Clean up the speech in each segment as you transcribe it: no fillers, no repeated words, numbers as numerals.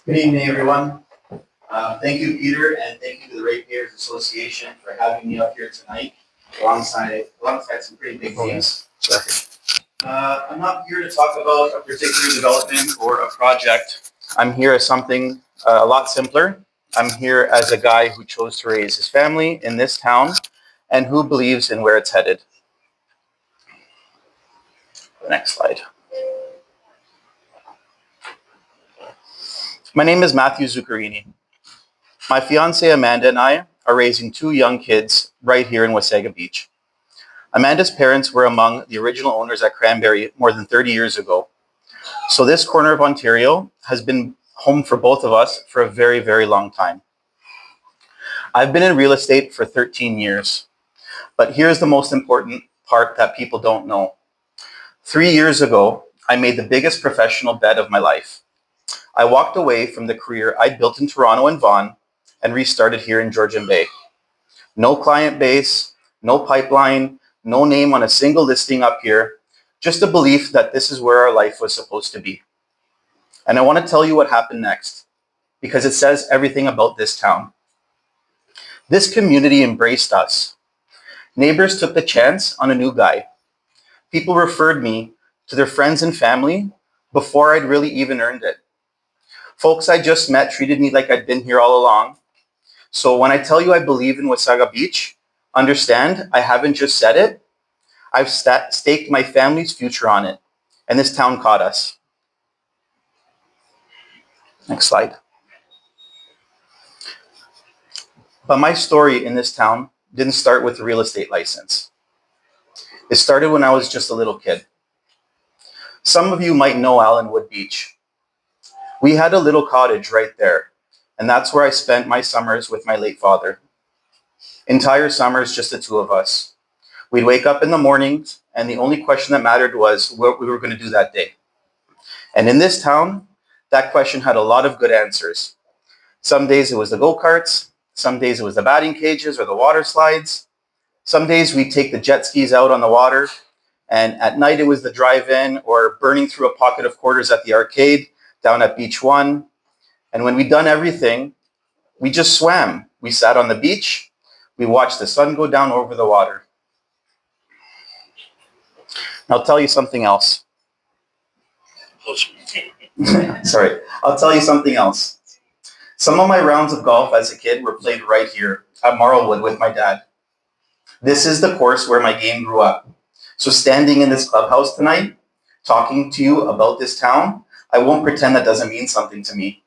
Good evening, everyone. Thank you, Peter, and thank you to the Ratepayers Association for having me up here tonight alongside some pretty big names. I'm not here to talk about a particular development or a project. I'm here as something a lot simpler. I'm here as a guy who chose to raise his family in this town and who believes in where it's headed. The next slide. My name is Matthew Zuccarini. My fiancée Amanda and I are raising two young kids right here in Wasaga Beach. Amanda's parents were among the original owners at Cranberry more than 30 years ago. So this corner of Ontario has been home for both of us for a very, very long time. I've been in real estate for 13 years, but here's the most important part that people don't know. 3 years ago, I made the biggest professional bet of my life. I walked away from the career I'd built in Toronto and Vaughan and restarted here in Georgian Bay. No client base, no pipeline, no name on a single listing up here, just a belief that this is where our life was supposed to be. And I want to tell you what happened next, because it says everything about this town. This community embraced us. Neighbors took the chance on a new guy. People referred me to their friends and family before I'd really even earned it. Folks I just met treated me like I'd been here all along. So when I tell you I believe in Wasaga Beach, understand I haven't just said it. I've staked my family's future on it, and this town caught us. Next slide. But my story in this town didn't start with a real estate license. It started when I was just a little kid. Some of you might know Allenwood Beach. We had a little cottage right there, and that's where I spent my summers with my late father. Entire summers, just the two of us. We'd wake up in the mornings, and the only question that mattered was what we were going to do that day. And in this town, that question had a lot of good answers. Some days it was the go-karts, some days it was the batting cages or the water slides. Some days we'd take the jet skis out on the water, and at night it was the drive-in or burning through a pocket of quarters at the arcade down at Beach 1. And when we'd done everything, we just swam. We sat on the beach, we watched the sun go down over the water. I'll tell you something else. Sorry, I'll tell you something else. Some of my rounds of golf as a kid were played right here at Marlwood with my dad. This is the course where my game grew up. So standing in this clubhouse tonight, talking to you about this town, I won't pretend that doesn't mean something to me.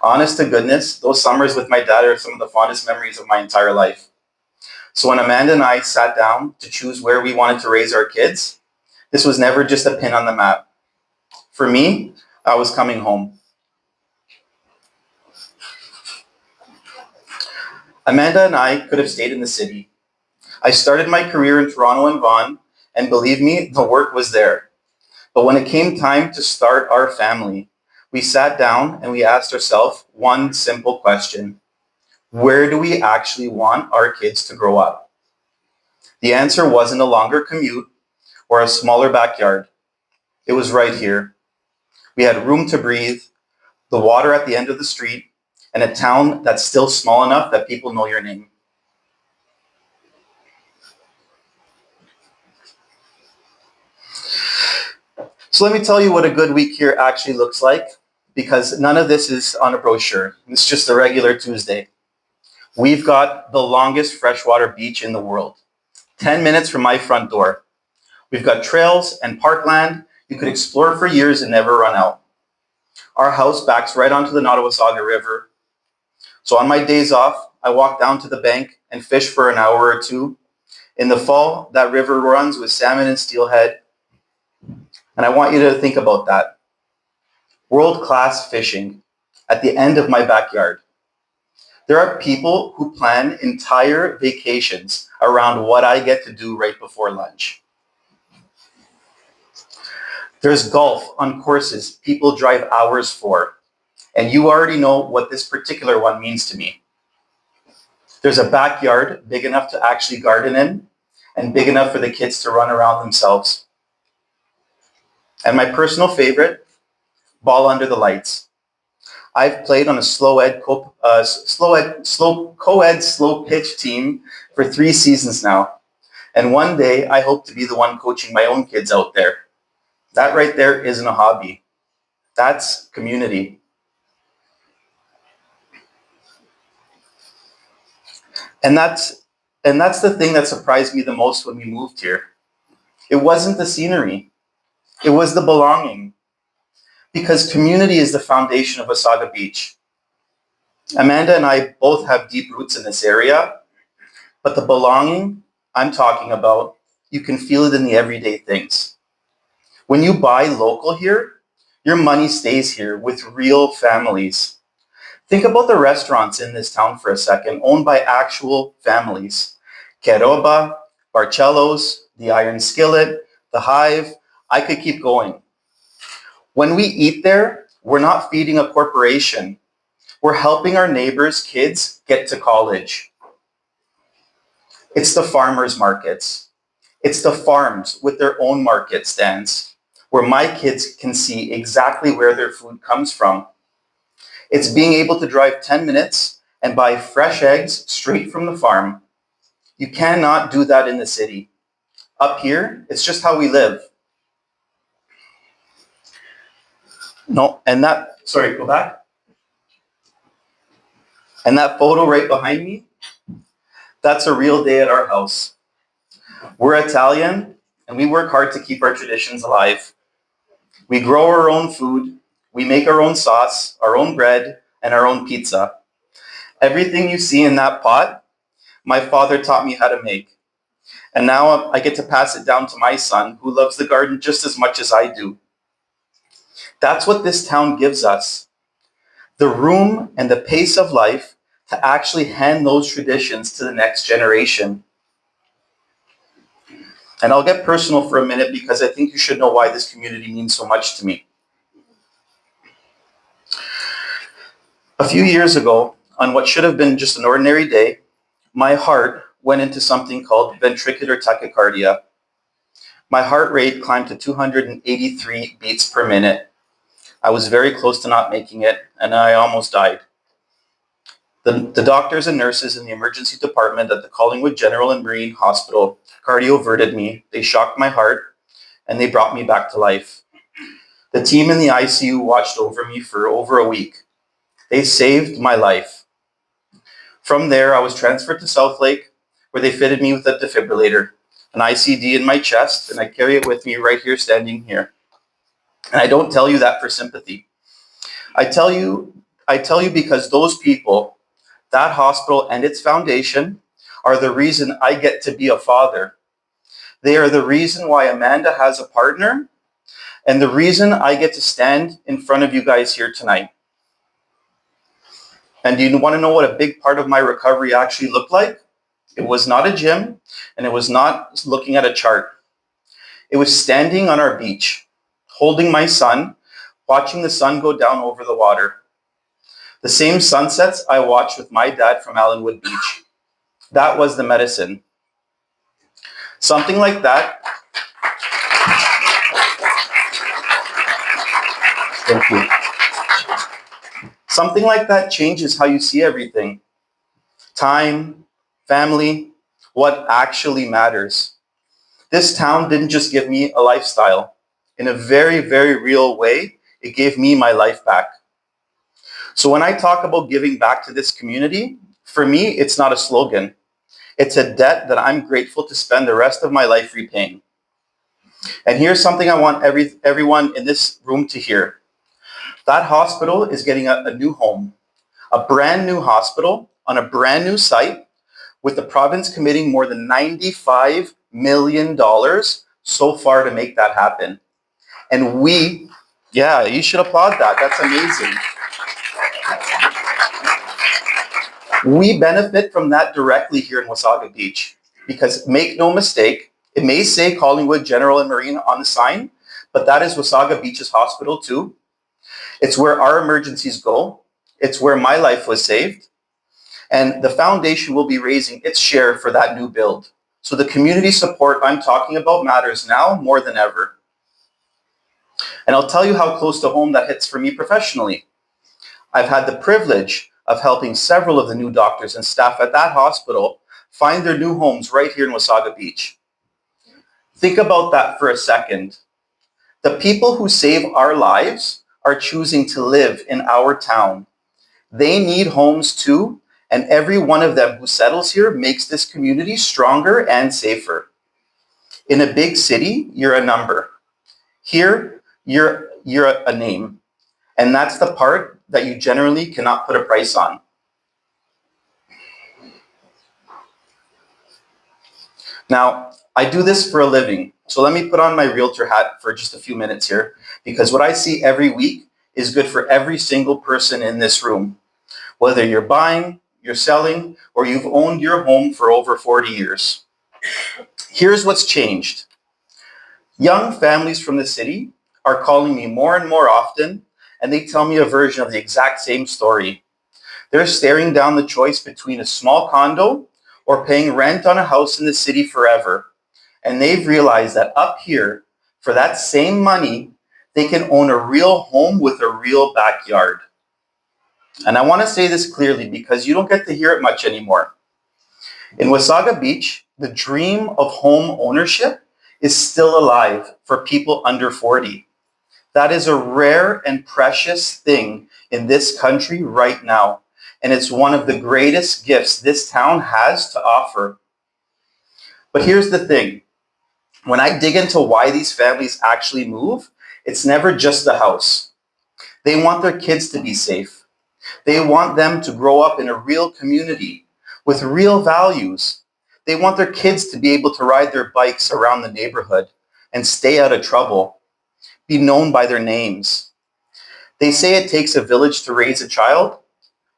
Honest to goodness, those summers with my dad are some of the fondest memories of my entire life. So when Amanda and I sat down to choose where we wanted to raise our kids, this was never just a pin on the map. For me, I was coming home. Amanda and I could have stayed in the city. I started my career in Toronto and Vaughan, and believe me, the work was there. But when it came time to start our family, we sat down and we asked ourselves one simple question. Where do we actually want our kids to grow up? The answer wasn't a longer commute or a smaller backyard. It was right here. We had room to breathe, the water at the end of the street, and a town that's still small enough that people know your name. So let me tell you what a good week here actually looks like, because none of this is on a brochure. It's just a regular Tuesday. We've got the longest freshwater beach in the world, 10 minutes from my front door. We've got trails and parkland you could explore for years and never run out. Our house backs right onto the Wasaga River. So on my days off, I walk down to the bank and fish for an hour or two. In the fall, that river runs with salmon and steelhead. And I want you to think about that. World-class fishing at the end of my backyard. There are people who plan entire vacations around what I get to do right before lunch. There's golf on courses people drive hours for. And you already know what this particular one means to me. There's a backyard big enough to actually garden in and big enough for the kids to run around themselves. And my personal favorite, ball under the lights. I've played on a slow pitch team for 3 seasons now. And one day I hope to be the one coaching my own kids out there. That right there isn't a hobby. That's community. And that's the thing that surprised me the most when we moved here. It wasn't the scenery. It was the belonging. Because community is the foundation of Wasaga Beach. Amanda and I both have deep roots in this area, but the belonging I'm talking about, you can feel it in the everyday things. When you buy local here, your money stays here with real families. Think about the restaurants in this town for a second, owned by actual families. Keroba, Barcello's, the Iron Skillet, the Hive, I could keep going. When we eat there, we're not feeding a corporation. We're helping our neighbors' kids get to college. It's the farmers markets. It's the farms with their own market stands, where my kids can see exactly where their food comes from. It's being able to drive 10 minutes and buy fresh eggs straight from the farm. You cannot do that in the city. Up here, it's just how we live. No, sorry, go back. And that photo right behind me, that's a real day at our house. We're Italian, and we work hard to keep our traditions alive. We grow our own food, we make our own sauce, our own bread, and our own pizza. Everything you see in that pot, my father taught me how to make. And now I get to pass it down to my son, who loves the garden just as much as I do. That's what this town gives us. The room and the pace of life to actually hand those traditions to the next generation. And I'll get personal for a minute because I think you should know why this community means so much to me. A few years ago, on what should have been just an ordinary day, my heart went into something called ventricular tachycardia. My heart rate climbed to 283 beats per minute. I was very close to not making it, and I almost died. The doctors and nurses in the emergency department at the Collingwood General and Marine Hospital cardioverted me, they shocked my heart, and they brought me back to life. The team in the ICU watched over me for over a week. They saved my life. From there, I was transferred to South Lake, where they fitted me with a defibrillator, an ICD in my chest, and I carry it with me right here, standing here. And I don't tell you that for sympathy. I tell you because those people, that hospital and its foundation, are the reason I get to be a father. They are the reason why Amanda has a partner, and the reason I get to stand in front of you guys here tonight. And do you want to know what a big part of my recovery actually looked like? It was not a gym, and it was not looking at a chart. It was standing on our beach, holding my son, watching the sun go down over the water. The same sunsets I watched with my dad from Allenwood Beach. That was the medicine. Something like that. Thank you. Something like that changes how you see everything. Time, family, what actually matters. This town didn't just give me a lifestyle. In a very, very real way, it gave me my life back. So when I talk about giving back to this community, for me, it's not a slogan. It's a debt that I'm grateful to spend the rest of my life repaying. And here's something I want everyone in this room to hear. That hospital is getting a new home, a brand new hospital on a brand new site, with the province committing more than $95 million so far to make that happen. And you should applaud that. That's amazing. We benefit from that directly here in Wasaga Beach, because make no mistake, it may say Collingwood General and Marine on the sign, but that is Wasaga Beach's hospital too. It's where our emergencies go. It's where my life was saved. And the foundation will be raising its share for that new build. So the community support I'm talking about matters now more than ever. And I'll tell you how close to home that hits for me professionally. I've had the privilege of helping several of the new doctors and staff at that hospital find their new homes right here in Wasaga Beach. Think about that for a second. The people who save our lives are choosing to live in our town. They need homes too, and every one of them who settles here makes this community stronger and safer. In a big city, you're a number. Here, you're a name. And that's the part that you generally cannot put a price on. Now, I do this for a living. So let me put on my realtor hat for just a few minutes here, because what I see every week is good for every single person in this room. Whether you're buying, you're selling, or you've owned your home for over 40 years. Here's what's changed. Young families from the city are calling me more and more often, and they tell me a version of the exact same story. They're staring down the choice between a small condo or paying rent on a house in the city forever. And they've realized that up here, for that same money, they can own a real home with a real backyard. And I want to say this clearly because you don't get to hear it much anymore. In Wasaga Beach, the dream of home ownership is still alive for people under 40. That is a rare and precious thing in this country right now. And it's one of the greatest gifts this town has to offer. But here's the thing. When I dig into why these families actually move, it's never just the house. They want their kids to be safe. They want them to grow up in a real community with real values. They want their kids to be able to ride their bikes around the neighborhood and stay out of trouble, be known by their names. They say it takes a village to raise a child.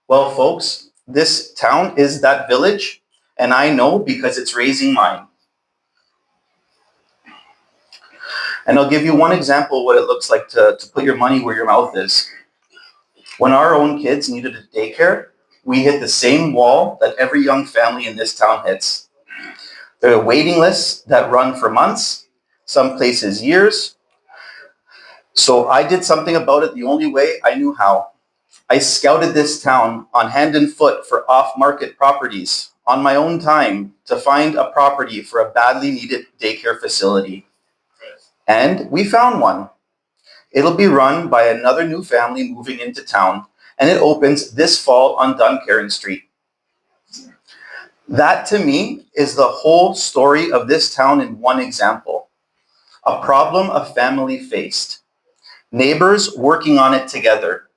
Well, folks, this town is that village, and I know because it's raising mine. And I'll give you one example of what it looks like to put your money where your mouth is. When our own kids needed a daycare, we hit the same wall that every young family in this town hits. There are waiting lists that run for months, some places years. So I did something about it the only way I knew how. I scouted this town on hand and foot for off-market properties on my own time to find a property for a badly needed daycare facility. And we found one. It'll be run by another new family moving into town, and it opens this fall on Duncairn Street. That, to me, is the whole story of this town in one example. A problem a family faced. Neighbors working on it together.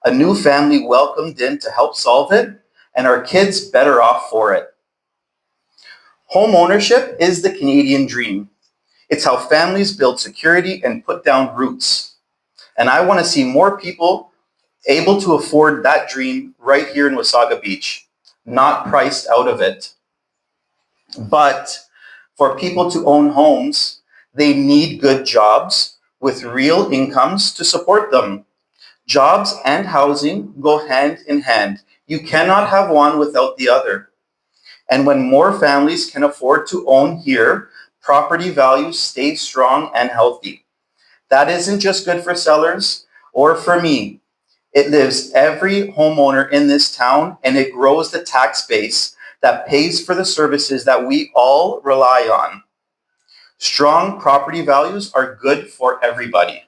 A new family welcomed in to help solve it, and our kids better off for it. Home ownership is the Canadian dream. It's how families build security and put down roots. And I want to see more people able to afford that dream right here in Wasaga Beach, not priced out of it. But for people to own homes, they need good jobs with real incomes to support them. Jobs and housing go hand in hand. You cannot have one without the other. And when more families can afford to own here, property values stay strong and healthy. That isn't just good for sellers or for me. It lives every homeowner in this town, and it grows the tax base that pays for the services that we all rely on. Strong property values are good for everybody.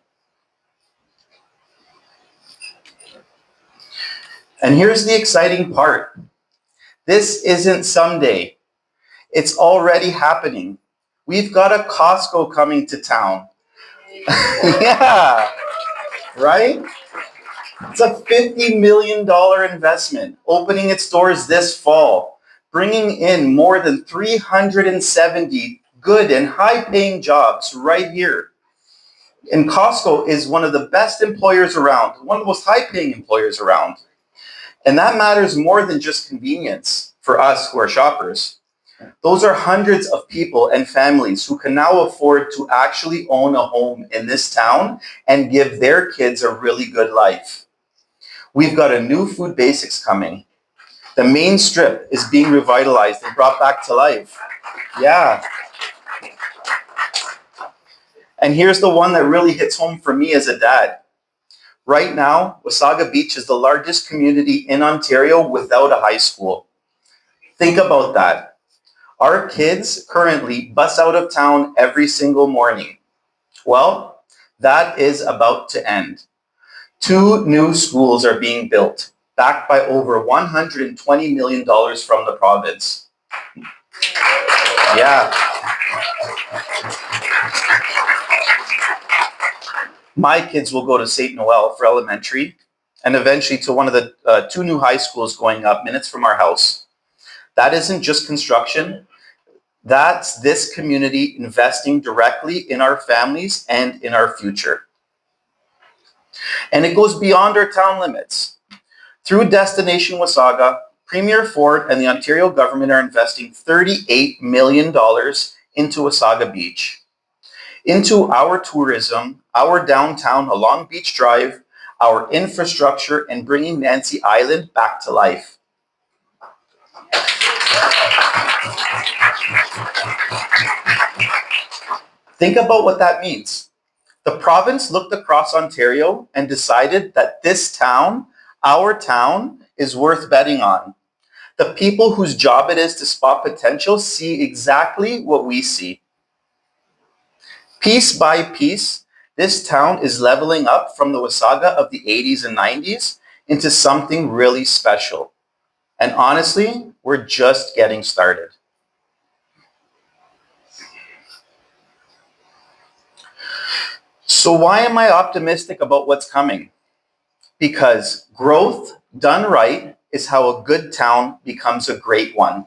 And here's the exciting part. This isn't someday. It's already happening. We've got a Costco coming to town. Yeah, right? It's a $50 million investment, opening its doors this fall, bringing in more than 370 good and high-paying jobs right here. And Costco is one of the best employers around, one of the most high-paying employers around. And that matters more than just convenience for us who are shoppers. Those are hundreds of people and families who can now afford to actually own a home in this town and give their kids a really good life. We've got a new food basics coming. The main strip is being revitalized and brought back to life. Yeah. And here's the one that really hits home for me as a dad. Right now, Wasaga Beach is the largest community in Ontario without a high school. Think about that. Our kids currently bus out of town every single morning. Well, that is about to end. 2 new schools are being built, backed by over $120 million from the province. Yeah. My kids will go to St. Noel for elementary and eventually to one of the 2 new high schools going up minutes from our house. That isn't just construction. That's this community investing directly in our families and in our future. And it goes beyond our town limits. Through Destination Wasaga, Premier Ford and the Ontario government are investing $38 million into Wasaga Beach, into our tourism, our downtown along Beach Drive, our infrastructure, and bringing Nancy Island back to life. Think about what that means. The province looked across Ontario and decided that this town, our town, is worth betting on. The people whose job it is to spot potential see exactly what we see. Piece by piece, this town is leveling up from the Wasaga of the 80s and 90s into something really special. And honestly, we're just getting started. So why am I optimistic about what's coming? Because growth done right is how a good town becomes a great one.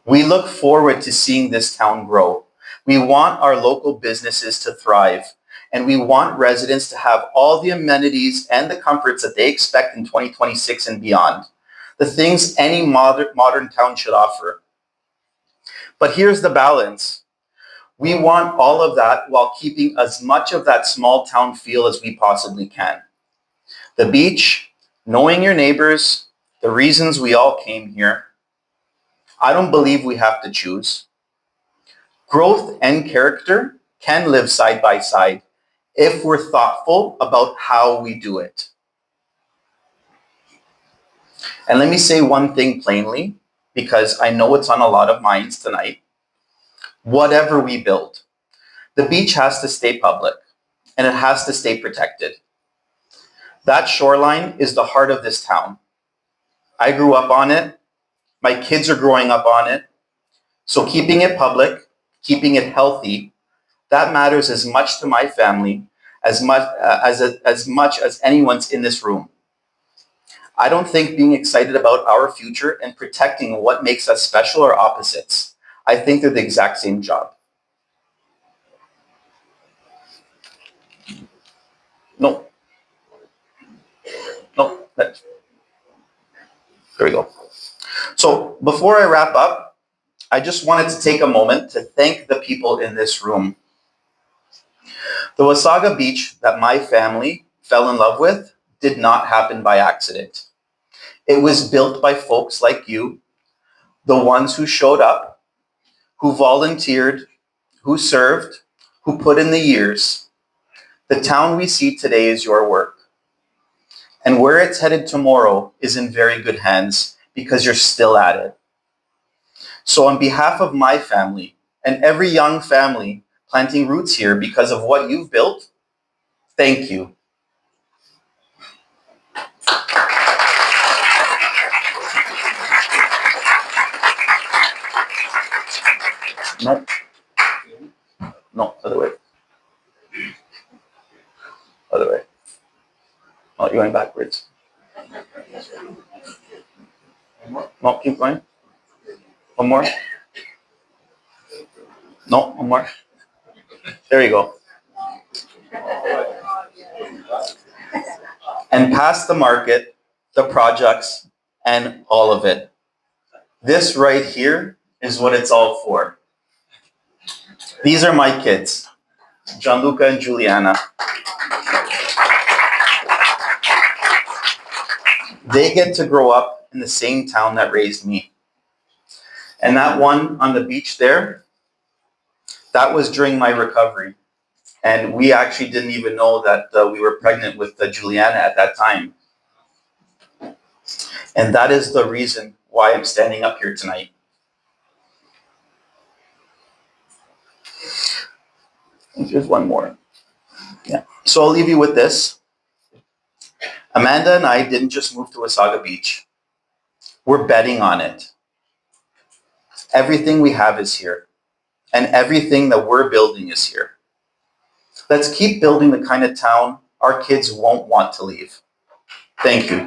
We look forward to seeing this town grow. We want our local businesses to thrive, and we want residents to have all the amenities and the comforts that they expect in 2026 and beyond. The things any modern town should offer. But here's the balance. We want all of that while keeping as much of that small town feel as we possibly can. The beach, knowing your neighbors, the reasons we all came here. I don't believe we have to choose. Growth and character can live side by side if we're thoughtful about how we do it. And let me say one thing plainly, because I know it's on a lot of minds tonight. Whatever we build, the beach has to stay public and it has to stay protected. That shoreline is the heart of this town. I grew up on it. My kids are growing up on it. So keeping it public, keeping it healthy, that matters as much to my family as much as anyone's in this room. I don't think being excited about our future and protecting what makes us special are opposites. I think they're the exact same job. No. There we go. So before I wrap up, I just wanted to take a moment to thank the people in this room. The Wasaga Beach that my family fell in love with did not happen by accident. It was built by folks like you, the ones who showed up, who volunteered, who served, who put in the years. The town we see today is your work. And where it's headed tomorrow is in very good hands because you're still at it. So on behalf of my family and every young family planting roots here because of what you've built, thank you. No. No, other way. Other way. Oh, you're going backwards. No, keep going. One more. No, one more. There you go. And past the market, the projects, and all of it. This right here is what it's all for. These are my kids, Gianluca and Juliana. They get to grow up in the same town that raised me. And that one on the beach there, that was during my recovery. And we actually didn't even know that we were pregnant with Juliana at that time. And that is the reason why I'm standing up here tonight. Here's one more. Yeah. So I'll leave you with this. Amanda and I didn't just move to Wasaga Beach. We're betting on it. Everything we have is here. And everything that we're building is here. Let's keep building the kind of town our kids won't want to leave. Thank you.